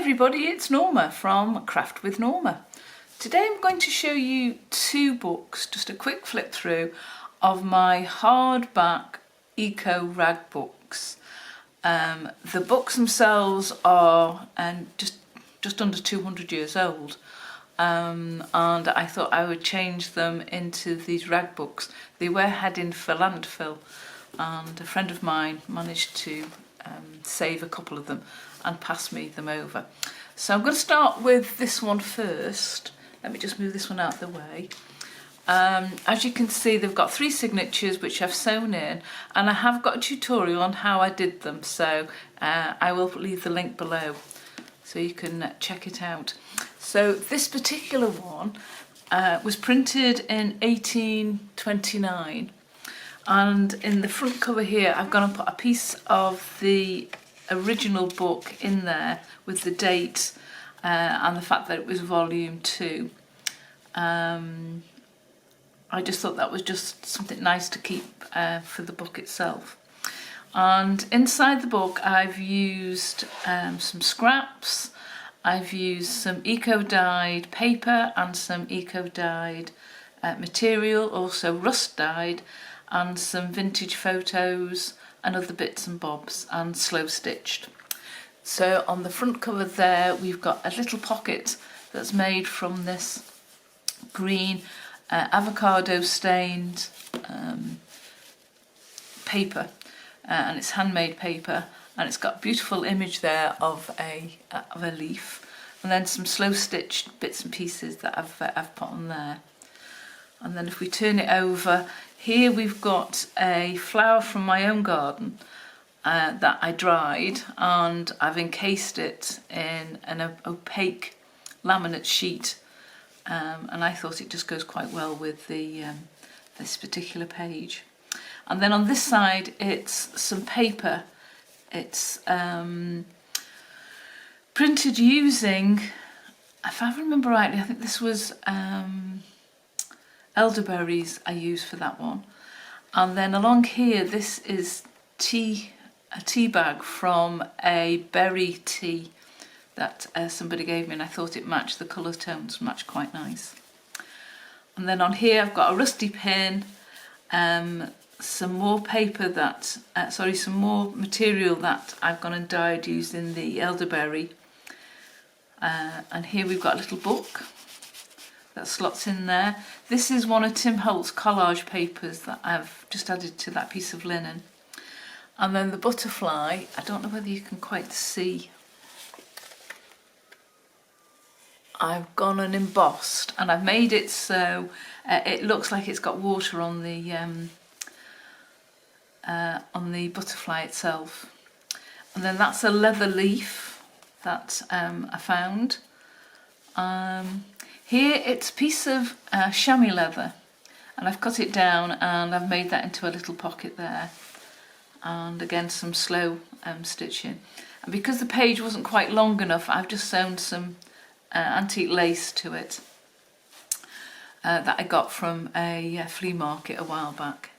everybody, it's Norma from Craft with Norma. Today I'm going to show you two books, just a quick flip through of my hardback eco rag books. The books themselves are just under 200 years old, and I thought I would change them into these rag books. They were heading for landfill, and a friend of mine managed to save a couple of them and pass me them over. So I'm going to start with this one first. Let me just move this one out of the way. As you can see, they've got 3 signatures which I've sewn in, and I have got a tutorial on how I did them, so I will leave the link below so you can check it out. So this particular one was printed in 1829, and in the front cover here I've gone and put a piece of the original book in there with the date and the fact that it was volume 2. I just thought that was just something nice to keep for the book itself. And inside the book I've used some scraps, I've used some eco-dyed paper and some eco-dyed material, also rust dyed, and some vintage photos and other bits and bobs, and slow stitched. So on the front cover there we've got a little pocket that's made from this green avocado stained paper, and it's handmade paper, and it's got a beautiful image there of a leaf, and then some slow stitched bits and pieces that I've put on there. And then if we turn it over, here we've got a flower from my own garden that I dried, and I've encased it in an opaque laminate sheet, and I thought it just goes quite well with the this particular page. And then on this side it's some paper. It's printed using, if I remember rightly, I think this was elderberries I used for that one. And then along here, this is a tea bag from a berry tea that somebody gave me, and I thought it matched, the colour tones matched quite nice. And then on here I've got a rusty pin, some more paper that, some more material that I've gone and dyed using the elderberry. And here we've got a little book that slots in there. This is one of Tim Holt's collage papers that I've just added to that piece of linen. And then the butterfly, I don't know whether you can quite see, I've gone and embossed, and I've made it so it looks like it's got water on the butterfly itself. And then that's a leather leaf that I found. Here it's a piece of chamois leather, and I've cut it down and I've made that into a little pocket there, and again some slow stitching. And because the page wasn't quite long enough, I've just sewn some antique lace to it that I got from a flea market a while back.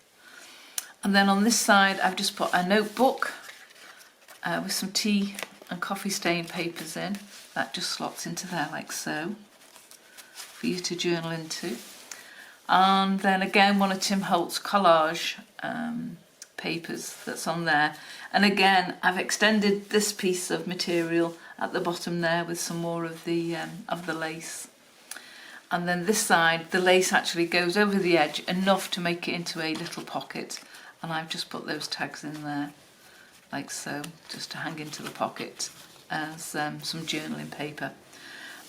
And then on this side I've just put a notebook with some tea and coffee stain papers in. That just slots into there like so, for you to journal into. And then again one of Tim Holt's collage papers that's on there, and again I've extended this piece of material at the bottom there with some more of the lace. And then this side the lace actually goes over the edge enough to make it into a little pocket, and I've just put those tags in there like so, just to hang into the pocket as some journaling paper.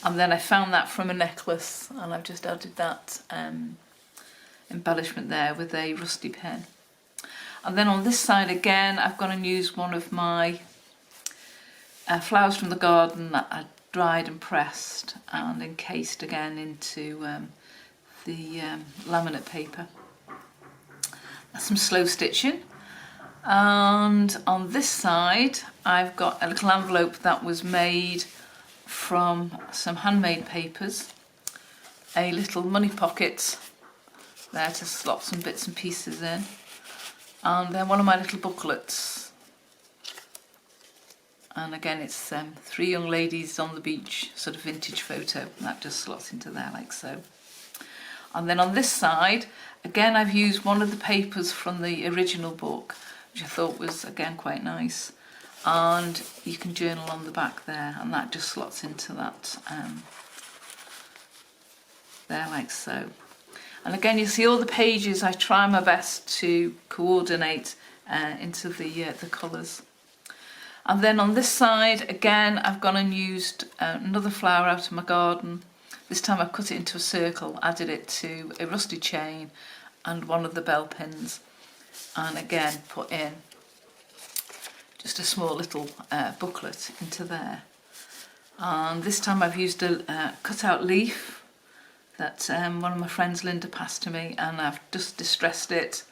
And then I found that from a necklace, and I've just added that embellishment there with a rusty pen. And then on this side again I've gone and used one of my flowers from the garden that I dried and pressed and encased again into the laminate paper. That's some slow stitching. And on this side I've got a little envelope that was made from some handmade papers, a little money pocket there to slot some bits and pieces in, and then one of my little booklets And again, it's 3 young ladies on the beach, sort of vintage photo. That just slots into there like so. And then on this side, again, I've used one of the papers from the original book, which I thought was, again, quite nice. And you can journal on the back there, and that just slots into that there like so. And again, you see all the pages, I try my best to coordinate into the colours. And then on this side, again, I've gone and used another flower out of my garden. This time I've cut it into a circle, added it to a rusty chain and one of the bell pins. And again, put in just a small little booklet into there. And this time I've used a cut-out leaf that one of my friends, Linda, passed to me, and I've just distressed it.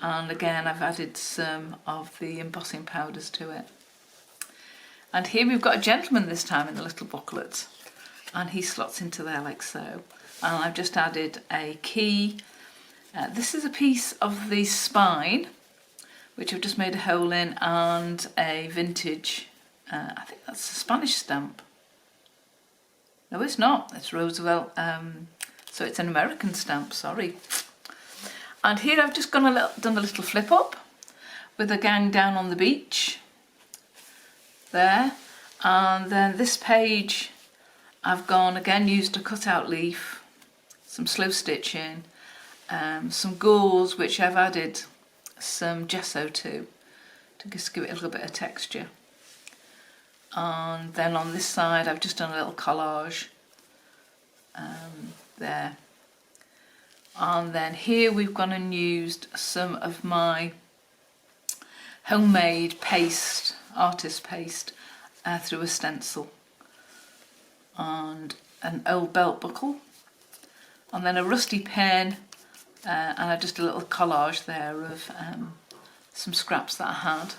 And again, I've added some of the embossing powders to it. And here we've got a gentleman this time in the little booklet, and he slots into there like so. And I've just added a key. This is a piece of the spine, which I've just made a hole in, and a vintage, I think that's a Spanish stamp. No, it's not, it's Roosevelt, so it's an American stamp, sorry. And here I've just done a little flip up with a gang down on the beach. There. And then this page I've gone again, used a cut-out leaf, some slow stitching, some gauze which I've added some gesso to just give it a little bit of texture. And then on this side I've just done a little collage there. And then here we've gone and used some of my homemade paste, artist paste, through a stencil, and an old belt buckle, and then a rusty pen, and I just a little collage there of some scraps that I had.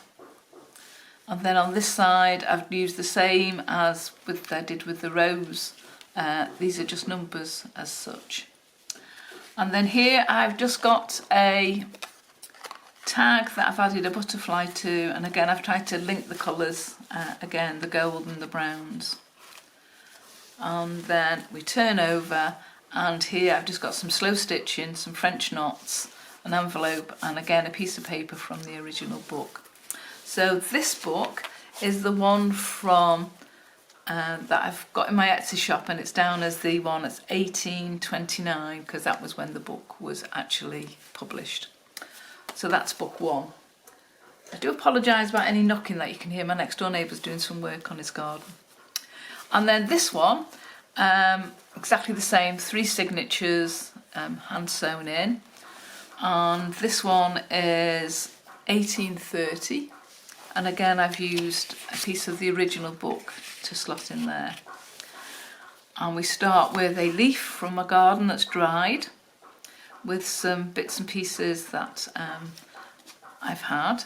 And then on this side I've used the same as I did with the rose. These are just numbers as such. And then here I've just got a tag that I've added a butterfly to, and again I've tried to link the colours, again the gold and the browns. And then we turn over, and here I've just got some slow stitching, some French knots, an envelope, and again a piece of paper from the original book. So this book is the one from that I've got in my Etsy shop, and it's down as the one that's 1829, because that was when the book was actually published. So that's book 1. I do apologise about any knocking that you can hear. My next door neighbour's doing some work on his garden. And then this one, exactly the same, 3 signatures, hand sewn in. And this one is 1830. And again, I've used a piece of the original book to slot in there. And we start with a leaf from my garden that's dried, with some bits and pieces that I've had.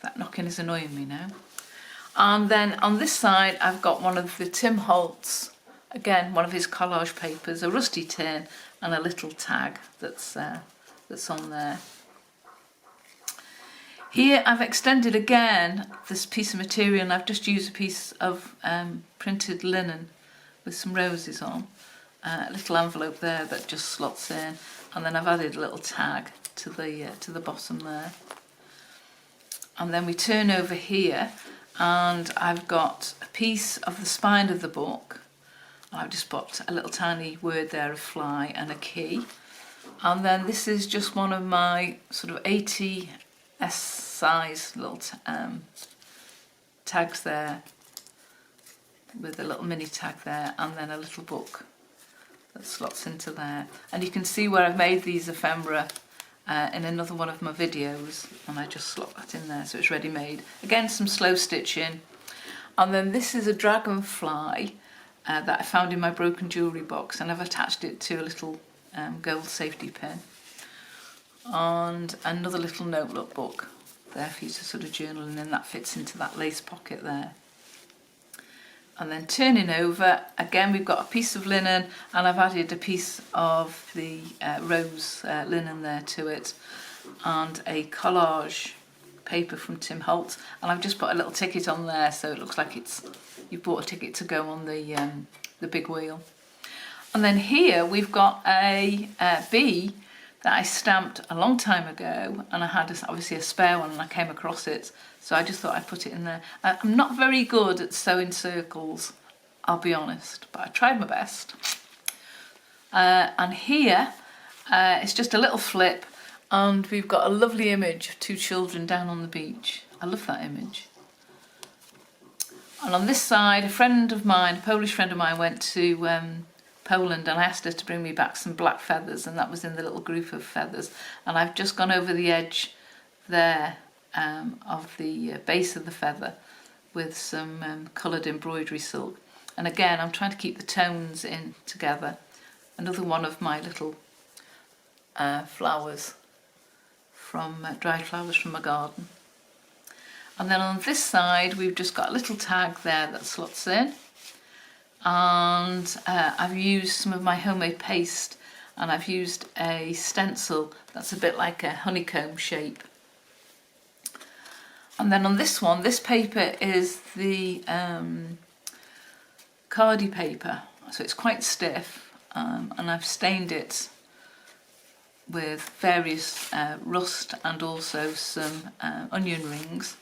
That knocking is annoying me now. And then on this side I've got one of the Tim Holtz, again one of his collage papers, a rusty tin, and a little tag that's on there. Here I've extended again this piece of material, and I've just used a piece of printed linen with some roses on, a little envelope there that just slots in, and then I've added a little tag to the bottom there. And then we turn over here, and I've got a piece of the spine of the book. I've just put a little tiny word there of fly and a key. And then this is just one of my sort of 80s size little tags there, with a little mini tag there, and then a little book that slots into there. And you can see where I've made these ephemera in another one of my videos, and I just slot that in there so it's ready made. Again, some slow stitching. And then this is a dragonfly that I found in my broken jewellery box, and I've attached it to a little gold safety pin, and another little notebook book there for you to sort of journal, and then that fits into that lace pocket there. And then turning over, again we've got a piece of linen, and I've added a piece of the rose linen there to it, and a collage paper from Tim Holtz, and I've just put a little ticket on there so it looks like you've bought a ticket to go on the big wheel. And then here we've got a bee that I stamped a long time ago, and I had obviously a spare one and I came across it, so I just thought I'd put it in there. I'm not very good at sewing circles, I'll be honest, but I tried my best. And here it's just a little flip, and we've got a lovely image of 2 children down on the beach. I love that image. And on this side, a friend of mine, a Polish friend of mine, went to Poland, and I asked her to bring me back some black feathers, and that was in the little group of feathers. And I've just gone over the edge there of the base of the feather with some coloured embroidery silk. And again, I'm trying to keep the tones in together. Another one of my little flowers from dried flowers from my garden. And then on this side we've just got a little tag there that slots in, and I've used some of my homemade paste, and I've used a stencil that's a bit like a honeycomb shape. And then on this one, this paper is the cardi paper, so it's quite stiff, and I've stained it with various rust and also some onion rings,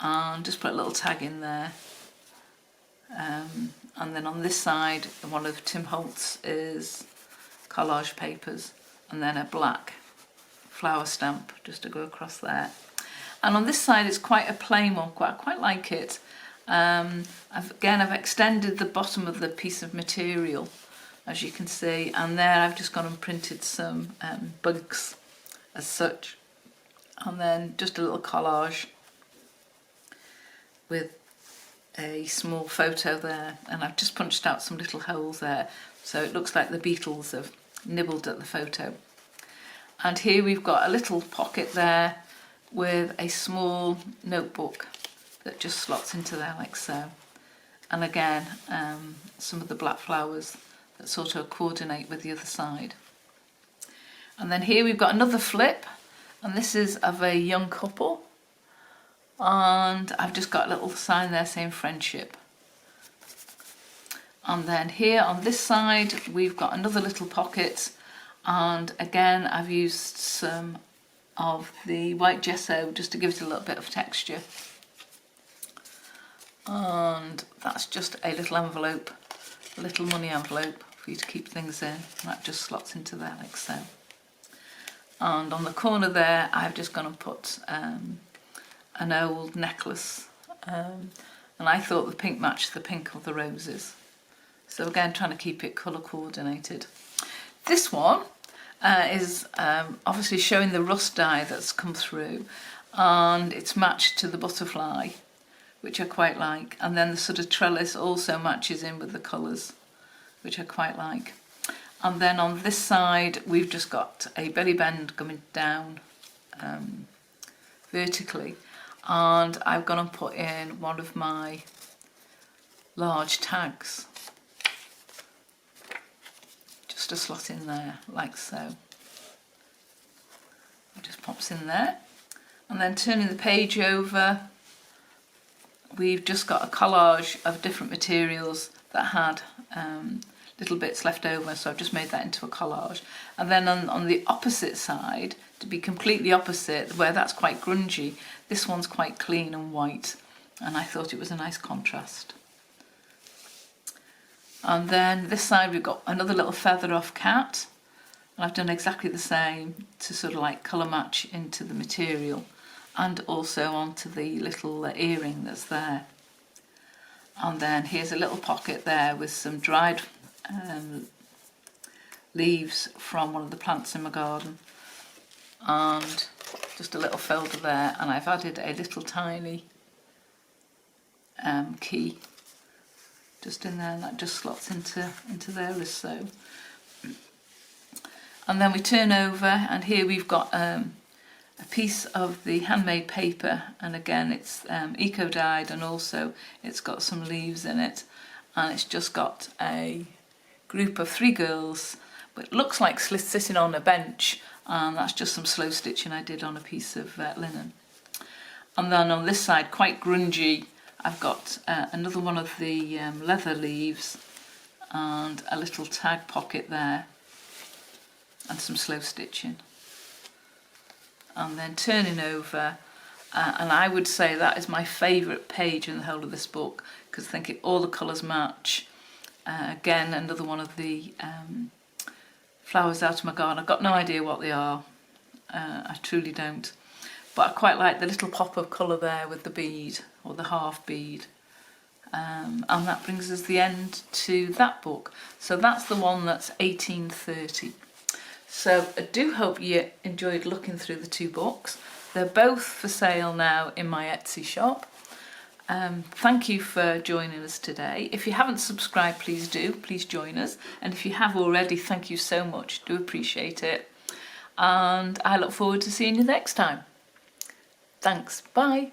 and just put a little tag in there. And then on this side, one of Tim Holtz's collage papers, and then a black flower stamp just to go across there. And on this side it's quite a plain one, I quite like it. I've extended the bottom of the piece of material, as you can see, and there I've just gone and printed some bugs as such, and then just a little collage with a small photo there, and I've just punched out some little holes there so it looks like the beetles have nibbled at the photo. And here we've got a little pocket there with a small notebook that just slots into there like so, and again some of the black flowers that sort of coordinate with the other side. And then here we've got another flip, and this is of a young couple, and I've just got a little sign there saying friendship. And then here on this side we've got another little pocket, and again I've used some of the white gesso just to give it a little bit of texture. And that's just a little envelope, a little money envelope for you to keep things in, and that just slots into there like so. And on the corner there I've just gone and put an old necklace, and I thought the pink matched the pink of the roses, so again trying to keep it colour coordinated. This one is obviously showing the rust dye that's come through, and it's matched to the butterfly, which I quite like, and then the sort of trellis also matches in with the colours, which I quite like. And then on this side we've just got a belly bend coming down vertically, and I've gone and put in one of my large tags just to slot in there like so. It just pops in there, and then turning the page over we've just got a collage of different materials that had little bits left over, so I've just made that into a collage. And then on the opposite side, to be completely opposite, where that's quite grungy, this one's quite clean and white, and I thought it was a nice contrast. And then this side we've got another little feather off cat, and I've done exactly the same to sort of like colour match into the material and also onto the little earring that's there. And then here's a little pocket there with some dried leaves from one of the plants in my garden, and just a little folder there, and I've added a little tiny key just in there, and that just slots into there as so. And then we turn over, and here we've got a piece of the handmade paper, and again it's eco dyed, and also it's got some leaves in it, and it's just got a group of 3 girls, but it looks like sitting on a bench, and that's just some slow stitching I did on a piece of linen. And then on this side, quite grungy, I've got another one of the leather leaves and a little tag pocket there and some slow stitching. And then turning over, and I would say that is my favourite page in the whole of this book, because I think all the colours match. Again, another one of the flowers out of my garden. I've got no idea what they are, I truly don't, but I quite like the little pop of colour there with the bead, or the half bead. And that brings us the end to that book. So that's the one that's 1830. So I do hope you enjoyed looking through the two books. They're both for sale now in my Etsy shop. Thank you for joining us today. If you haven't subscribed, please do. Please join us. And if you have already, thank you so much. Do appreciate it. And I look forward to seeing you next time. Thanks. Bye.